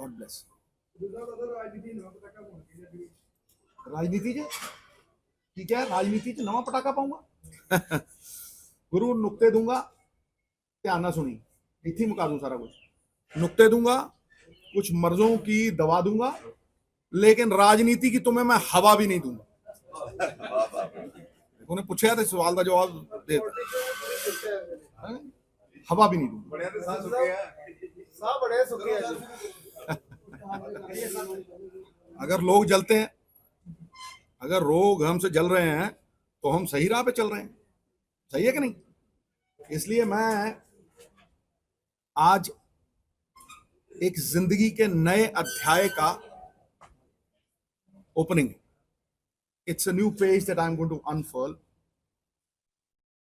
God bless. राजनीति च ठीक है, राजनीति च नवा पटाखा पाऊंगा। गुरु नुक्ते दूंगा, ध्यान ना सुनी, इतनी मुका दूं सारा कुछ। नुक्ते दूंगा, कुछ मर्जों की दवा दूंगा, लेकिन राजनीति की तुम्हें मैं हवा भी नहीं दूंगा। उन्हें पूछा तो सवाल का जवाब दे, हवा भी नहीं दूंगा। अगर लोग जलते हैं, अगर लोग हमसे जल रहे हैं, तो हम सही राह पे चल रहे हैं। सही है कि नहीं? इसलिए मैं आज एक जिंदगी के नए अध्याय का opening, it's a new page that I am going to unfurl.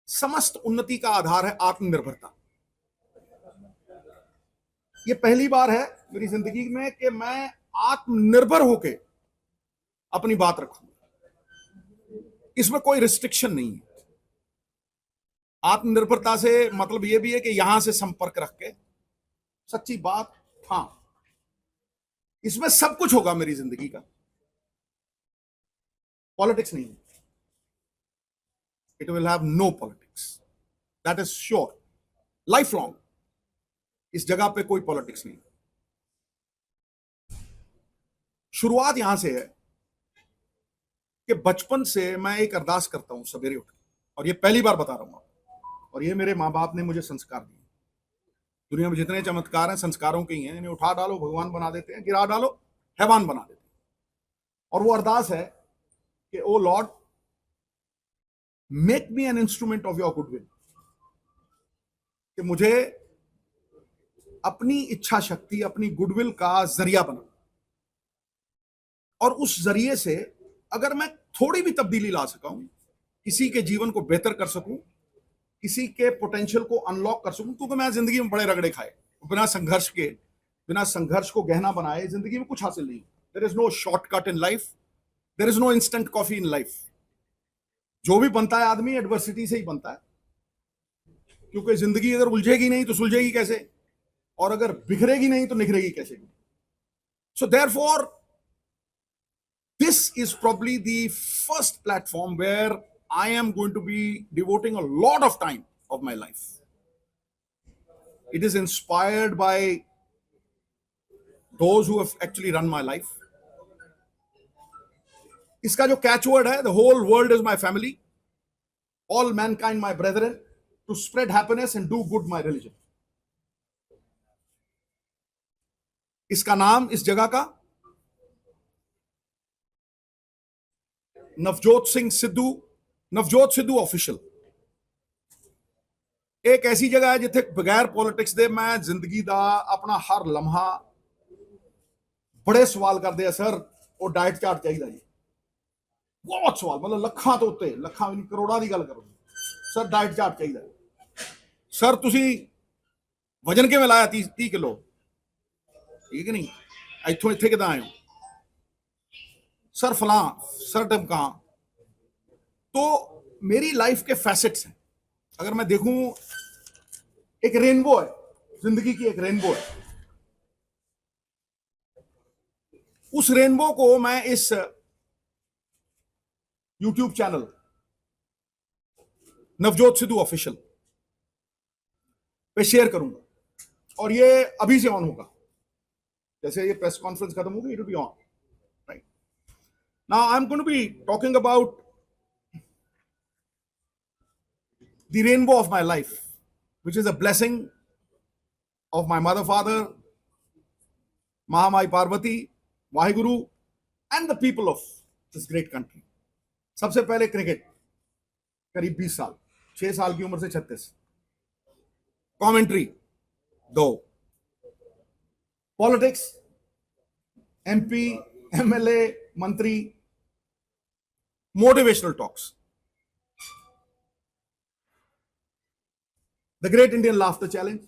समस्त उन्नति का आधार है आत्मनिर्भरता। ये पहली बार है मेरी जिंदगी में कि मैं आत्मनिर्भर होके अपनी बात रखूंगा। इसमें कोई रिस्ट्रिक्शन नहीं है। आत्मनिर्भरता से मतलब यह भी है कि यहां से संपर्क रख के सच्ची बात, हाँ, इसमें सब कुछ होगा मेरी जिंदगी का। पॉलिटिक्स नहीं, it will have no politics, that is sure, life long. इस जगह पे कोई पॉलिटिक्स नहीं। शुरुआत यहां से है कि बचपन से मैं एक अरदास करता हूं सवेरे उठ के, और ये पहली बार बता रहा हूं, और ये मेरे माँ बाप ने मुझे संस्कार दिए। दुनिया में जितने चमत्कार हैं संस्कारों के ही हैं। इन्हें उठा डालो भगवान बना देते हैं, गिरा डालो हैवान बना देते हैं। और वो अरदास है कि O lord, make me an instrument of your goodwill, कि मुझे अपनी इच्छा शक्ति, अपनी गुडविल का जरिया बना, और उस जरिए से अगर मैं थोड़ी भी तब्दीली ला सका हूं, किसी के जीवन को बेहतर कर सकूं, किसी के पोटेंशियल को अनलॉक कर सकूं, क्योंकि मैं जिंदगी में बड़े रगड़े खाए, बिना संघर्ष के, बिना संघर्ष को गहना बनाए जिंदगी में कुछ हासिल नहीं। There is no shortcut in life, there is no instant coffee in life. जो भी बनता है आदमी एडवर्सिटी से ही बनता है, क्योंकि जिंदगी अगर उलझेगी नहीं तो सुलझेगी कैसे, और अगर बिखरेगी नहीं तो निखरेगी कैसे। So therefore this is probably the first platform where I am going to be devoting a lot of time of my life. It is inspired by those who have actually run my life. इसका जो catchword है, the whole world is my family, all mankind my brethren, to spread happiness and do good my religion. इसका नाम इस जगह का Navjot Sidhu official. एक ऐसी जगह है जिथे बगैर पॉलिटिक्स दे मैं जिंदगी दा अपना हर लम्हा, बड़े सवाल करते हैं सर वो डाइट चार्ट चाहिए जी, बहुत सवाल, मतलब लखां तो उत्ते, लखां भी नहीं करोड़ां की गल करो, सर डाइट चार्ट चाहिए, सर तुसी वजन किवें लाया 30 किलो, ठीक है नहीं, इत्थों इत्थे किदां आए हो, सर फलां, सर ढमकां। तो मेरी लाइफ के फैसेट्स हैं। अगर मैं देखूं, एक रेनबो है जिंदगी की, एक रेनबो है। उस रेनबो को मैं इस YouTube channel Navjot Sidhu official पे शेयर करूंगा, और ये अभी से ऑन होगा, जैसे ये प्रेस कॉन्फ्रेंस खत्म होगी, it will be on right now. I am going to be talking about the rainbow of my life, which is a blessing of my mother, father, Mahamai Parvati, Vaheguru, and the people of this great country. सबसे पहले cricket, करीब 20 साल, 6 साल की उम्र से 36, commentary 2, politics, MP, MLA, मंत्री, motivational talks, the Great Indian Laughter Challenge,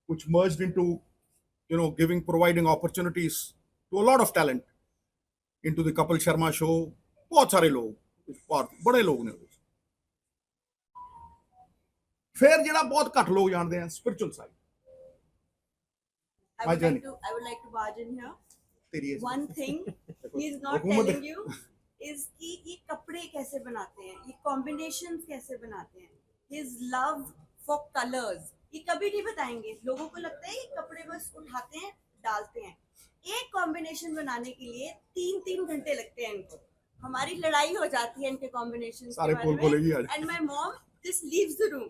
which merged into, providing opportunities to a lot of talent, into the Kapil Sharma show. बहुत सारे लोग, बड़े लोग ने। फिर जिहड़ा बहुत घट लोग जानते हैं, spiritual side, my journey. I would like to barge in here. तेरी One thing he is not हुकूमत telling you is कि ये कपड़े कैसे बनाते हैं, ये combinations कैसे बनाते हैं, his love for colors ये कभी नहीं बताएंगे. लोगों को लगता है ये कपड़े बस उठाते हैं डालते हैं. एक कॉम्बिनेशन बनाने के लिए 3-3 घंटे लगते हैं इनको. हमारी लड़ाई हो जाती है इनके कॉम्बिनेशन सारे पोल खोलेगी आज. And my mom just leaves the room.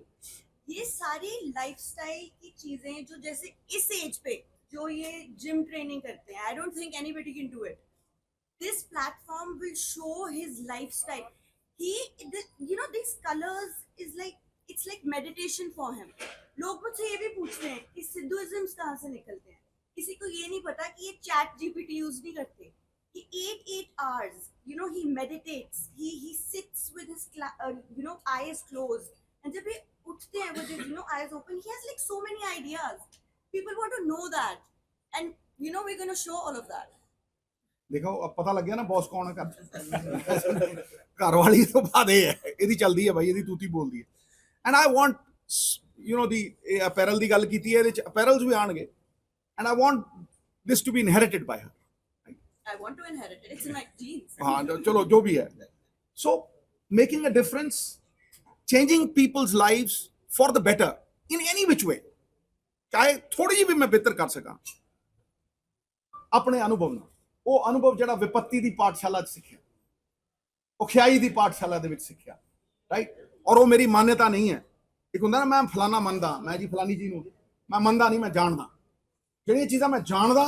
ये सारी लाइफस्टाइल की चीजें जो जैसे इस एज पे जो ये जिम ट्रेनिंग करते हैं, I don't think anybody can do it. This platform will show his lifestyle. He you know this colours is like it's like meditation for him. लोग मुझसे ये भी पूछते हैं कि सिद्धुइज्म्स कहाँ से निकलते हैं. किसी को ये नहीं पता कि ये चैट जीपीटी यूज नहीं करते. He 8 hours, you know, he meditates, he sits with his you know, eyes closed, and जब ये उठते हैं with his, you know, eyes open, he has like so many ideas. People want to know that, and you know, we're going to show all of that. देखो अब पता लग गया ना बॉस कौन है. घर वाली तो बात है ਇਹਦੀ ਚੱਲਦੀ ਹੈ ਭਾਈ, ਇਹਦੀ ਤੂਤੀ ਬੋਲਦੀ ਹੈ. And I want, you know, the apparel ਦੀ ਗੱਲ ਕੀਤੀ ਹੈ, ਇਹਦੇ ਚ apparels ਵੀ ਆਣਗੇ, and I want this to be inherited by her. I want to inherit it. It's in my genes. हाँ चलो जो भी है. So making a difference, changing people's lives for the better in any which way. चाहे थोड़ी जी भी मैं बेहतर कर सका अपने अनुभव ਨਾਲ. ਉਹ ਅਨੁਭਵ ਜਿਹੜਾ ਵਿਪत्ति ਦੀ ਪਾਠਸ਼ਾਲਾ 'ਚ ਸਿੱਖਿਆ, ਔਖਿਆਈ ਦੀ ਪਾਠਸ਼ਾਲਾ ਦੇ ਵਿੱਚ ਸਿੱਖਿਆ, ਰਾਈਟ. ਔਰ ਉਹ ਮੇਰੀ ਮਾਨਤਾ ਨਹੀਂ ਹੈ. ਇੱਕ ਹੁੰਦਾ ਨਾ ਮੈਂ ਫਲਾਣਾ ਮੰਨਦਾ, ਮੈਂ ਜੀ ਫਲਾਣੀ ਚੀਜ਼ ਨੂੰ ਮੈਂ ਮੰਨਦਾ ਨਹੀਂ, ਮੈਂ ਜਾਣਦਾ. ਜਿਹੜੀਆਂ ਚੀਜ਼ਾਂ ਮੈਂ ਜਾਣਦਾ,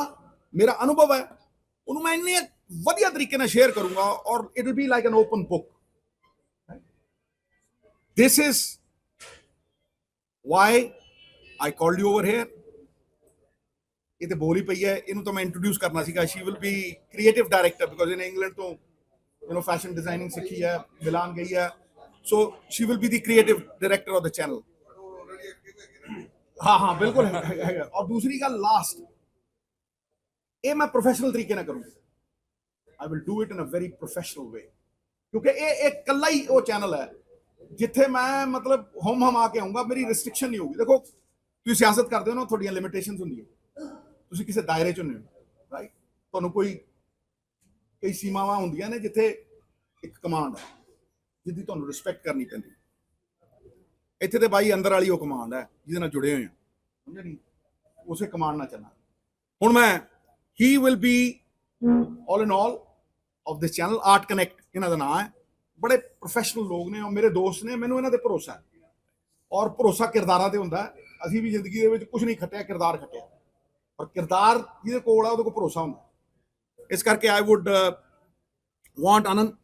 ਮੇਰਾ ਅਨੁਭਵ ਹੈ, ਉਹਨੂੰ ਮੈਂ ਇੰਨੇ ਵਧੀਆ ਤਰੀਕੇ ਨਾਲ ਸ਼ੇਅਰ ਕਰੂੰਗਾ ਔਰ it will be like an open book. This is why I called you over here. ਇਹ ਤੇ ਬੋਲ ਹੀ ਪਈ ਹੈ, ਇਹਨੂੰ ਤਾਂ ਮੈਂ ਇੰਟਰੋਡਿਊਸ ਕਰਨਾ ਸੀਗਾ. She will be creative director because ਇਹਨੇ ਇੰਗਲੈਂਡ ਤੋਂ ਯੂ ਨੋ ਫੈਸ਼ਨ ਡਿਜ਼ਾਈਨਿੰਗ ਸਿੱਖੀ ਹੈ, ਮਿਲਾਨ ਗਈ ਹੈ. ਸੋ she will be the creative director of the channel. हाँ हाँ बिल्कुल है. और दूसरी गल लास्ट, ये मैं प्रोफेशनल तरीके ना करूंगा. I will do it in a very professional way, क्योंकि ये एक कला ही वो चैनल है जिथे मैं मतलब हम आके आऊंगा, मेरी रिस्ट्रिक्शन नहीं होगी. देखो तुम सियासत करते हो ना, थोड़ी लिमिटेशंस होंगी, तुम किसी दायरे च नहीं हो, राइट. तुहानू कोई कई सीमावां होंदियां ने जिथे एक कमांड है जिहदी तुहानू रिस्पैक्ट करनी पैंदी. ਇੱਥੇ ਤੇ ਬਾਈ ਅੰਦਰ ਵਾਲੀ ਉਹ ਕਮਾਂਡ ਹੈ ਜਿਹਦੇ ਨਾਲ ਜੁੜੇ ਹੋਏ ਆ, ਸਮਝੇ ਨਹੀਂ, ਉਸੇ ਕਮਾਂਡ ਨਾਲ ਚੱਲਣਾ. ਹੁਣ ਮੈਂ he will be all in all of this channel. Art connect ਇਹਨਾਂ ਦਾ ਨਾਮ ਹੈ. ਬੜੇ ਪ੍ਰੋਫੈਸ਼ਨਲ ਲੋਕ ਨੇ, ਉਹ ਮੇਰੇ ਦੋਸਤ ਨੇ, ਮੈਨੂੰ ਇਹਨਾਂ ਤੇ ਭਰੋਸਾ ਹੈ. ਔਰ ਭਰੋਸਾ ਕਿਰਦਾਰਾਂ ਤੇ ਹੁੰਦਾ. ਅਸੀਂ ਵੀ ਜ਼ਿੰਦਗੀ ਦੇ ਵਿੱਚ ਕੁਝ ਨਹੀਂ ਖੱਟਿਆ, ਕਿਰਦਾਰ ਖੱਟਿਆ, ਔਰ ਕਿਰਦਾਰ ਜਿਹਦੇ ਕੋਲ ਆ ਉਹਦੇ ਕੋਲ ਭਰੋਸਾ ਹੁੰਦਾ. ਇਸ ਕਰਕੇ ਆਈ wood want Anand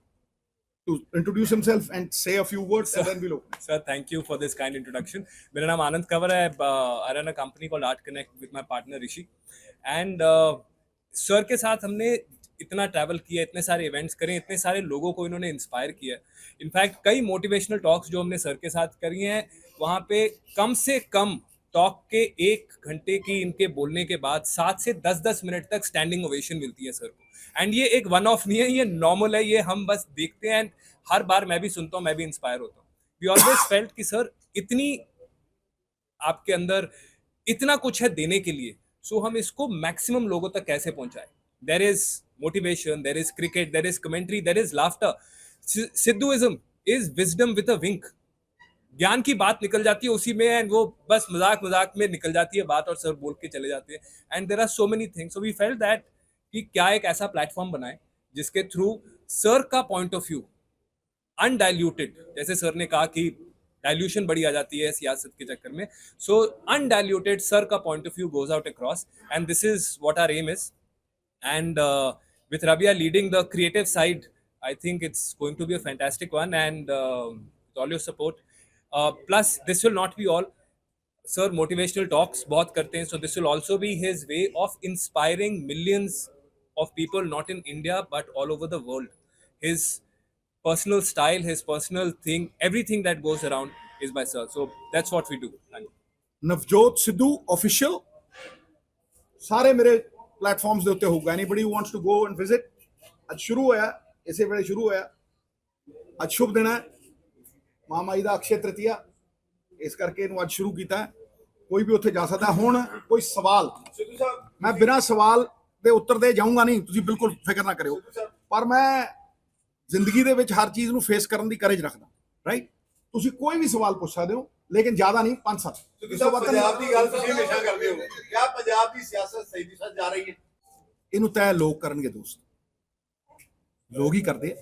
to introduce himself and say a few words, and then we'll open. Sir, thank you for this kind introduction. मेरा नाम आनंद कंवर है. I run a company called Art Connect with my partner Rishi. And sir के साथ हमने इतना travel किया, इतने सारे इवेंट्स करे, इतने सारे लोगों को इन्होंने इंस्पायर किया. इनफैक्ट कई मोटिवेशनल टॉक्स जो हमने सर के साथ करी हैं, वहाँ पे कम से कम टॉक के 1 घंटे की इनके बोलने के बाद 7 से 10 मिनट तक स्टैंडिंग ओवेशन मिलती है सर को. एंड ये एक वन ऑफ नहीं है, ये नॉर्मल है, ये हम बस देखते हैं. एंड हर बार मैं भी सुनता हूँ, मैं भी इंस्पायर होता हूँ. वी ऑलवेज फेल्ट कि सर इतनी आपके अंदर इतना कुछ है देने के लिए, सो हम इसको मैक्सिमम लोगों तक कैसे पहुंचाएं. There is motivation, there is cricket, there is commentary, there is laughter. Sidhuism is wisdom with a wink. ज्ञान की बात निकल जाती है उसी में, एंड वो बस मजाक मजाक में निकल जाती है बात और सर बोल के चले जाते हैं. And there are so many things. So we felt that कि क्या एक ऐसा प्लेटफॉर्म बनाए जिसके थ्रू सर का पॉइंट ऑफ व्यू अनडाइल्यूटेड, जैसे सर ने कहा कि डाइल्यूशन बड़ी आ जाती है सियासत के चक्कर में, सो अनडाइल्यूटेड सर का point of view goes out across. And this is what our aim is. And with Rabia leading the creative side, I think it's going to be a fantastic one, and with all your support. Plus, this will not be all. Sir motivational talks बहुत करते हैं, so this will also be his way of inspiring millions of people, not in India but all over the world. His personal style, his personal thing, everything that goes around is by sir. So that's what we do. Navjot Sidhu official ਸਾਰੇ ਮੇਰੇ platforms ਦੇ ਉੱਤੇ ਹੋਊਗਾ. Anybody who wants to go and visit. ਅੱਜ ਸ਼ੁਰੂ ਹੋਇਆ, ਇਸੇ ਵੇਲੇ ਸ਼ੁਰੂ ਹੋਇਆ. ਅੱਜ ਸ਼ੁਭ ਦਿਨ ਹੈ, ਮਹਾਮਾਈ ਦਾ ਅਕਸ਼ੇ ਤ੍ਰਿਤੀਆ, ਇਸ ਕਰਕੇ ਇਹਨੂੰ ਅੱਜ ਸ਼ੁਰੂ ਕੀਤਾ. ਕੋਈ ਵੀ ਉੱਥੇ ਜਾ ਸਕਦਾ। ਹੁਣ ਕੋਈ ਸਵਾਲ ਸਿੱਧੂ ਸਾਹਿਬ ਮੈਂ ਬਿਨਾਂ ਸਵਾਲ ਦੇ ਉੱਤਰ ਦੇ ਜਾਊਂਗਾ ਨਹੀਂ, ਤੁਸੀਂ ਬਿਲਕੁਲ ਫਿਕਰ ਨਾ ਕਰਿਓ, ਪਰ ਮੈਂ ਜ਼ਿੰਦਗੀ ਦੇ ਵਿੱਚ ਹਰ ਚੀਜ਼ ਨੂੰ ਫੇਸ ਕਰਨ ਦੀ ਕਰੇਜ ਰੱਖਦਾ, ਰਾਈਟ। ਤੁਸੀਂ ਕੋਈ ਵੀ ਸਵਾਲ ਪੁੱਛ ਸਕਦੇ ਹੋ, ਲੇਕਿਨ ਜ਼ਿਆਦਾ ਨਹੀਂ, 5-7। ਸਿੱਧੂ ਸਾਹਿਬ ਪੰਜਾਬ ਦੀ ਗੱਲ ਤੁਸੀਂ ਹਮੇਸ਼ਾ ਕਰਦੇ ਹੋ, ਕਿਆ ਪੰਜਾਬ ਦੀ ਸਿਆਸਤ ਸਹੀ ਦਿਸ਼ਾ ਜਾ ਰਹੀ ਹੈ? ਇਹਨੂੰ ਤੈਅ ਲੋਕ ਕਰਨਗੇ ਦੋਸਤ, ਲੋਕ ਹੀ ਕਰਦੇ ਆ,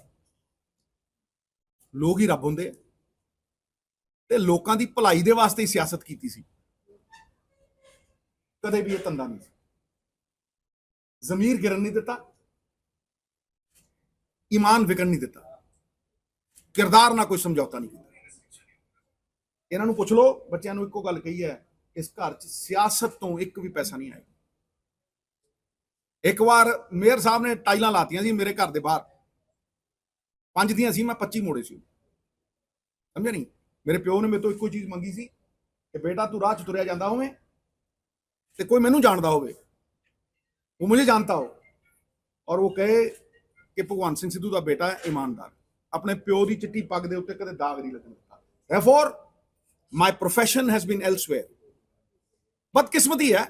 ਲੋਕ ਹੀ ਰੱਬ ਹੁੰਦੇ ਆ, ਤੇ ਲੋਕਾਂ ਦੀ ਭਲਾਈ ਦੇ ਵਾਸਤੇ ਹੀ ਸਿਆਸਤ ਕੀਤੀ ਸੀ, ਕਦੇ ਵੀ ਇਹ ਧੰਦਾ ਨਹੀਂ ਸੀ। ਜ਼ਮੀਰ ਗਿਰਨ ਨਹੀਂ ਦਿੱਤਾ, ਈਮਾਨ ਵਿਕਣ ਨਹੀਂ ਦਿੱਤਾ, ਕਿਰਦਾਰ ਨਾਲ ਕੋਈ ਸਮਝੌਤਾ ਨਹੀਂ ਕੀਤਾ। ਇਹਨਾਂ ਨੂੰ ਪੁੱਛ ਲਓ, ਬੱਚਿਆਂ ਨੂੰ ਇੱਕੋ ਗੱਲ ਕਹੀ ਹੈ, ਇਸ ਘਰ 'ਚ ਸਿਆਸਤ ਤੋਂ ਇੱਕ ਵੀ ਪੈਸਾ ਨਹੀਂ ਆਇਆ। ਇੱਕ ਵਾਰ ਮੇਅਰ ਸਾਹਿਬ ਨੇ ਟਾਈਲਾਂ ਲਾਤੀਆਂ ਸੀ ਮੇਰੇ ਘਰ ਦੇ ਬਾਹਰ, 5 ਦੀਆਂ ਸੀ, ਮੈਂ 25 ਮੋੜੇ ਸੀ, ਸਮਝਿਆ ਨਹੀਂ। ਮੇਰੇ ਪਿਓ ਨੇ ਮੇਰੇ ਤੋਂ ਇੱਕੋ ਚੀਜ਼ ਮੰਗੀ ਸੀ ਕਿ ਬੇਟਾ ਤੂੰ ਰਾਹ 'ਚ ਤੁਰਿਆ ਜਾਂਦਾ ਹੋਵੇਂ ਤੇ ਕੋਈ ਮੈਨੂੰ ਜਾਣਦਾ ਹੋਵੇ, वो मुझे जानता हो और वो कहे कि भगवंत सिंह सिद्धू का बेटा है ईमानदार, अपने प्यो की चिट्टी पग के उत्ते कदे दाग नहीं लगन दिता। Therefore my profession has been elsewhere। बदकिस्मती है,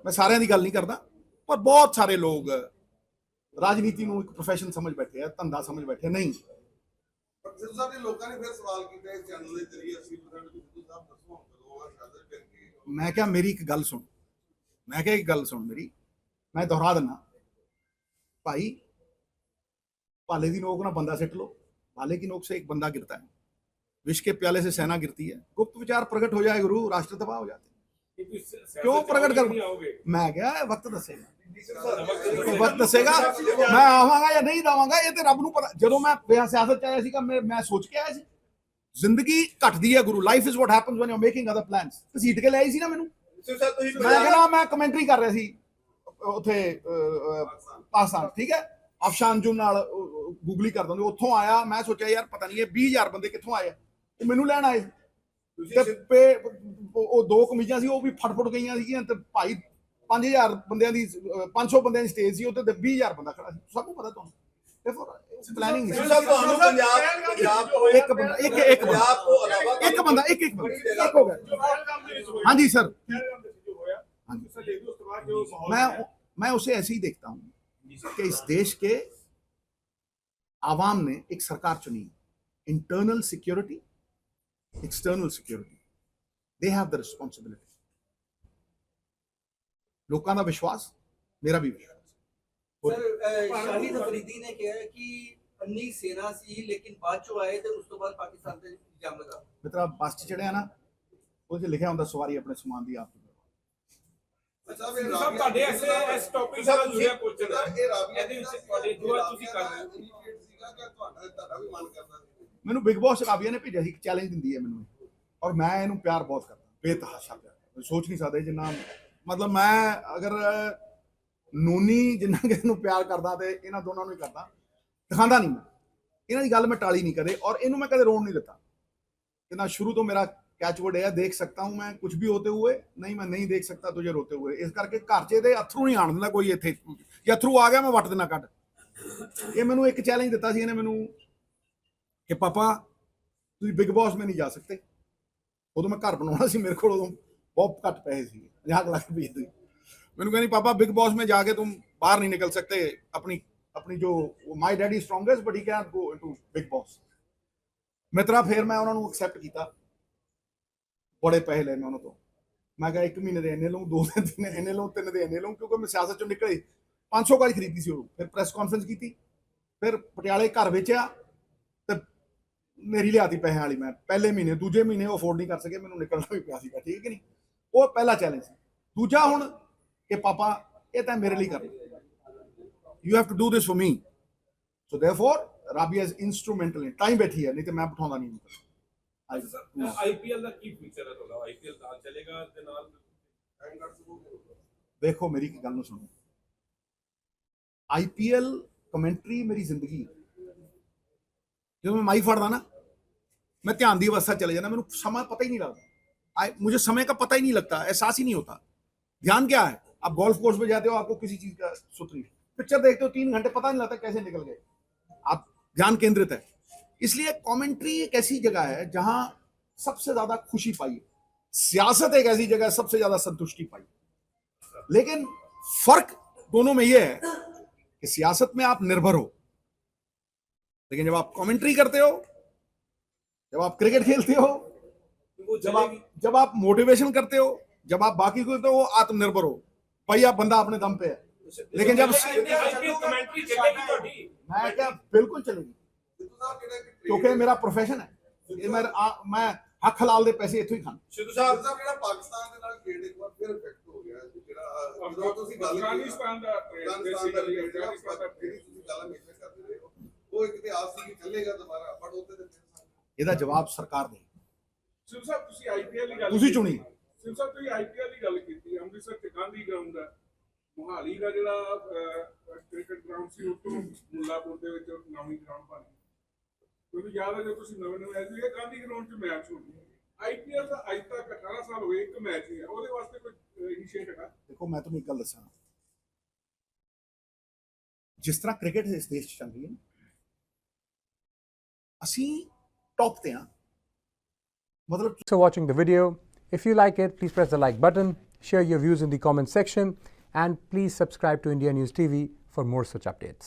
मैं सारिਆਂ ਦੀ ਗੱਲ नहीं करता, पर बहुत सारे लोग राजनीति ਨੂੰ ਇੱਕ प्रोफेशन समझ बैठे हैं, धंधा समझ बैठे नहीं। ਸਿੱਧੂ ਸਾਹਿਬ ਨੇ ਲੋਕਾਂ ਨੇ ਫਿਰ ਸਵਾਲ ਕੀਤਾ ਇਸ ਚੈਨਲ ਦੇ ਜ਼ਰੀਏ 80% ਵੀ ਸਿੱਧੂ ਸਾਹਿਬ ਦੱਸੋ ਕਦੋਂ ਆ ਸ਼ਾਦਰ ਕਰਕੇ। मैं क्या, मेरी एक गल सुन, मैं क्या एक गल सुन मेरी, मैं दोहरा देना भाई, भाले की नोक ना बंदा सिट लो, भाले की नोक से एक बंदा गिरता है, विष के प्याले से सेना गिरती है, गुप्त विचार प्रकट हो जाए गुरु, राष्ट्र तबाह हो जाते हैं। क्यों प्रकट कर, मैं क्या वक्त दसेगा, वक्त दसेगा मैं आवांगा या नहीं आवांगा, ये तो रब नूं पता। जदों मैं सियासत च आया सीगा, मैं सोच के आया सी, जिंदगी घटदी है गुरु, life is what happens when you are making other plans. घसीट के ले आई सी ना मैनू, मैं कहना मैं कमेंटरी कर रहा सी ਉੱਥੇ ਪਾਕਿਸਤਾਨ, ਠੀਕ ਹੈ, ਅਫਸ਼ਾਨ ਜੁਨ ਨਾਲ ਗੂਗਲੀ ਕਰ ਦਿੰਦੇ, ਉੱਥੋਂ ਆਇਆ। ਮੈਂ ਸੋਚਿਆ ਯਾਰ ਪਤਾ ਨਹੀਂ ਇਹ 20,000 ਬੰਦੇ ਕਿੱਥੋਂ ਆਏ, ਉਹ ਮੈਨੂੰ ਲੈਣ ਆਏ ਤੇ ਉਹ 2 ਕਮੀਜ਼ਾਂ ਸੀ, ਉਹ ਵੀ ਫਟਫਟ ਗਈਆਂ ਸੀਗੀਆਂ, ਤੇ ਭਾਈ 5,000 ਬੰਦਿਆਂ ਦੀ 500 ਬੰਦਿਆਂ ਦੀ ਸਟੇਜ ਸੀ, ਉੱਤੇ ਤੇ 20,000 ਬੰਦਾ ਖੜਾ ਸੀ, ਸਭ ਨੂੰ ਪਤਾ ਤੁਹਾਨੂੰ। ਪਲੈਨਿੰਗ ਨਹੀਂ ਸਿੱਧੂ ਸਾਹਿਬ ਤੁਹਾਨੂੰ ਪੰਜਾਬ ਤੋਂ ਇੱਕ ਬੰਦਾ ਇੱਕ ਬੰਦਾ ਇੱਕ ਹੋ ਗਿਆ। ਹਾਂਜੀ ਸਰ, मैं उसे ऐसे ही देखता हूं कि इस देश के आवाम ने एक सरकार चुनी, internal security, external security, they have the responsibility. लोगों का विश्वास, मेरा भी विश्वास। सर शाहिद अफरीदी ने कहा कि अन्नी सेना सी लेकिन बाद चो आए तो उस तो बाद पाकिस्तान पे इल्जाम लगा। मित्रा बस च चढ़िया ना, वो लिखा होंगे सवारी अपने समान की आप। ਅੱਛਾ ਸਭ ਤੁਹਾਡੇ ਇਸ ਟੌਪਿਕ ਦਾ ਜੁੜਿਆ ਕੁਐਸਚਨ ਹੈ, ਇਹ ਰਾਬੀਆ ਇਹਦੇ ਵਿੱਚ ਤੁਹਾਡੇ ਜੋ ਤੁਸੀਂ ਕਰ ਰਹੇ ਹੋ ਸੀਗਾ ਕਿ ਤੁਹਾਡਾ ਵੀ ਮਨ ਕਰਦਾ ਸੀ। ਮੈਨੂੰ ਬਿਗ ਬੌਸ ਰਾਬੀਆ ਨੇ ਭੇਜਿਆ ਸੀ, ਇੱਕ ਚੈਲੰਜ ਦਿੰਦੀ ਹੈ ਮੈਨੂੰ, ਔਰ ਮੈਂ ਇਹਨੂੰ ਪਿਆਰ ਬਹੁਤ ਕਰਦਾ, ਬੇਤਹਾਸ਼ਾ ਪਿਆਰ, ਸੋਚ ਨਹੀਂ ਸਕਦੇ ਜਿੰਨਾ, ਮਤਲਬ ਮੈਂ ਅਗਰ ਨੂਨੀ ਜਿੰਨਾ ਕਿਸੇ ਨੂੰ ਪਿਆਰ ਕਰਦਾ ਤੇ ਇਹਨਾਂ ਦੋਨਾਂ ਨੂੰ ਹੀ ਕਰਦਾ, ਦਿਖਾਉਂਦਾ ਨਹੀਂ ਮੈਂ, ਇਹਨਾਂ ਦੀ ਗੱਲ ਮੈਂ ਟਾਲੀ ਨਹੀਂ ਕਦੇ, ਔਰ ਇਹਨੂੰ ਮੈਂ ਕਦੇ ਰੋਣ ਨਹੀਂ ਦਿੱਤਾ। ਇਹਨਾਂ ਸ਼ੁਰੂ ਤੋਂ ਮੇਰਾ कैचवर्ड है, देख सकता हूं मैं कुछ भी होते हुए, नहीं मैं नहीं देख सकता तुझे रोते हुए। इस करके घर च ਇਹਦੇ ਅਥਰੂ ਨਹੀਂ ਆਣ ਦਿੰਦਾ ਕੋਈ, ਇੱਥੇ ਜੇ ਅਥਰੂ ਆ ਗਿਆ ਮੈਂ ਵੱਟ ਦੇਣਾ ਕੱਢ। ਇਹ ਮੈਨੂੰ ਇੱਕ ਚੈਲੰਜ ਦਿੱਤਾ ਸੀ ਇਹਨੇ ਮੈਨੂੰ ਕਿ ਪਾਪਾ ਤੁਸੀਂ ਬਿਗ ਬੌਸ में नहीं जा सकते। ਉਦੋਂ ਮੈਂ ਘਰ ਬਣਾਉਣਾ ਸੀ, ਮੇਰੇ ਕੋਲ ਉਦੋਂ ਬਹੁਤ ਘੱਟ ਪੈਸੇ ਸੀ, 50 ਲੱਖ ਰੁਪਏ ਦੇ। ਮੈਨੂੰ ਕਹਿੰਦੀ ਪਾਪਾ बिग बॉस में जाके तुम बाहर नहीं निकल सकते, अपनी जो my daddy strongest but he can go into Bigg Boss. मित्रा फिर मैं ਉਹਨਾਂ ਨੂੰ एक्सेप्ट ਕੀਤਾ, बड़े पैसे लेने उन्होंने तो, मैं कहा 1 महीने के इन्ने लूँ, 2 दिन इन्ने लूँ, 3 दिन इन्ने लूँ, क्योंकि मैं सियासत चों निकले 500 गाड़ी खरीदी सी। फिर प्रेस कॉन्फ्रेंस की, फिर पटियाले घर बेचा तो मेरी लियाती पैसे वाली, मैं पहले महीने दूजे महीने अफोर्ड नहीं कर सके, मैंने निकलना भी पिया सीगा, ठीक है नहीं। वो पहला चैलेंज सी। दूजा हुण कि पापा ये तो मेरे लिए करना, you have to do this for me, so therefore Rabia is instrumental. Time बैठी है, नहीं तो मैं बिठाਉਂਦਾ नहीं। ਆਈਪੀਐਲ ਦਾ ਕੀ ਫਿਊਚਰ ਹੈ ਤੁਹਾਡਾ? ਆਈਪੀਐਲ ਨਾਲ ਚੱਲੇਗਾ ਤੇ ਨਾਲ देखो मेरी गल ਨੂੰ सुनो, आईपीएल कमेंट्री मेरी जिंदगी, जो मैं माई फड़दा ना, मैं ध्यान की अवस्था चले जाना, मेरे समय पता ही नहीं लगता, मुझे समय का पता ही नहीं लगता, एहसास ही नहीं होता। ध्यान क्या है, आप गोल्फ कोर्स पे जाते हो, आपको किसी चीज का सुतरी, पिक्चर देखते हो 3 घंटे पता नहीं लगता कैसे निकल गए, आप ध्यान केंद्रित है। इसलिए कमेंट्री एक ऐसी जगह है जहां सबसे ज्यादा खुशी पाई, सियासत एक ऐसी जगह है सबसे ज्यादा संतुष्टि पाई, लेकिन फर्क दोनों में यह है कि सियासत में आप निर्भर हो, लेकिन जब आप कमेंट्री करते हो, जब आप क्रिकेट खेलते हो, जब आप मोटिवेशन करते हो, जब आप बाकी को करते हो, वो आत्मनिर्भर हो भाई, आप बंदा अपने दम पे है। लेकिन जब मैं क्या बिल्कुल चलेगी, ਸਿੱਧੂ ਸਾਹਿਬ ਜਿਹੜਾ ਕਿ क्योंकि मेरा प्रोफेशन है, ये मैं हक हलाल दे पैसे इत्थों ही खाने। ਸਿੱਧੂ ਸਾਹਿਬ ਸਾਹਿਬ ਜਿਹੜਾ ਪਾਕਿਸਤਾਨ ਦੇ ਨਾਲ ਖੇਡ ਇੱਕ ਵਾਰ ਫਿਰ ਇਫੈਕਟ ਹੋ ਗਿਆ ਸੀ, ਜਿਹੜਾ ਜਦੋਂ ਤੁਸੀਂ ਗੱਲ ਕੀਤੀ ਅਫਗਾਨਿਸਤਾਨ ਦਾ ਅਫਗਾਨਿਸਤਾਨ ਦਾ ਜਿਹੜੀ ਤੁਸੀਂ ਗੱਲ ਹਮੇਸ਼ਾ ਕਰਦੇ ਰਹੇ ਹੋ, ਉਹ ਇੱਕ ਇਤਿਹਾਸ ਸੀ ਕਿ ਚੱਲੇਗਾ ਦੁਬਾਰਾ, ਬਟ ਉਹਦੇ ਤੇ ਇਹਦਾ ਜਵਾਬ ਸਰਕਾਰ ਦੇ। ਸਿੱਧੂ ਸਾਹਿਬ ਤੁਸੀਂ ਆਈਪੀਐਲ ਦੀ ਗੱਲ ਤੁਸੀਂ ਚੁਣੀ। ਸਿੱਧੂ ਸਾਹਿਬ ਤੁਸੀਂ ਆਈਪੀਐਲ ਦੀ ਗੱਲ ਕੀਤੀ, ਅੰਮ੍ਰਿਤਸਰ ਚ ਗਾਂਧੀ ਗਰਾਊਂਡ ਹੈ, ਮੁਹਾਲੀ ਦਾ ਜਿਹੜਾ ਕ੍ਰਿਕਟ ਗਰਾਊਂਡ ਸੀ, ਉਹ ਤੋਂ ਮੁੱਲਾਪੁਰ ਦੇ ਵਿੱਚ ਨਵੀਂ ਗਰਾਊਂਡ ਬਣ ਗਈ। ਮੈਨੂੰ ਯਾਦ ਹੈ ਜਦੋਂ ਤੁਸੀਂ ਨਵੇਂ ਆਏ ਸੀ, ਗਾਂਧੀ ਗਰਾਊਂਡ 'ਚ ਮੈਚ ਹੁੰਦੇ ਆਈਪੀਐਲ ਦਾ ਅੱਜ ਤੱਕ 18 ਸਾਲ ਹੋਏ ਇੱਕ ਮੈਚ ਹੀ ਹੈ, ਉਹਦੇ ਵਾਸਤੇ ਕੋਈ ਇਨੀਸ਼ੀਏਟਿਵ ਹੈ? ਦੇਖੋ ਮੈਂ ਤੁਹਾਨੂੰ ਇੱਕ ਗੱਲ ਦੱਸਾਂ, ਜਿਸ ਤਰ੍ਹਾਂ ਕ੍ਰਿਕਟ ਇਸ ਦੇਸ਼ 'ਚ ਚੱਲ ਰਹੀ ਹੈ, ਅਸੀਂ ਟੌਪ ਤੇ ਹਾਂ। ਮਤਲਬ Thanks for watching the video. If you like it, please press the like button, share your views in the comment section, and please subscribe to India News TV for more such updates.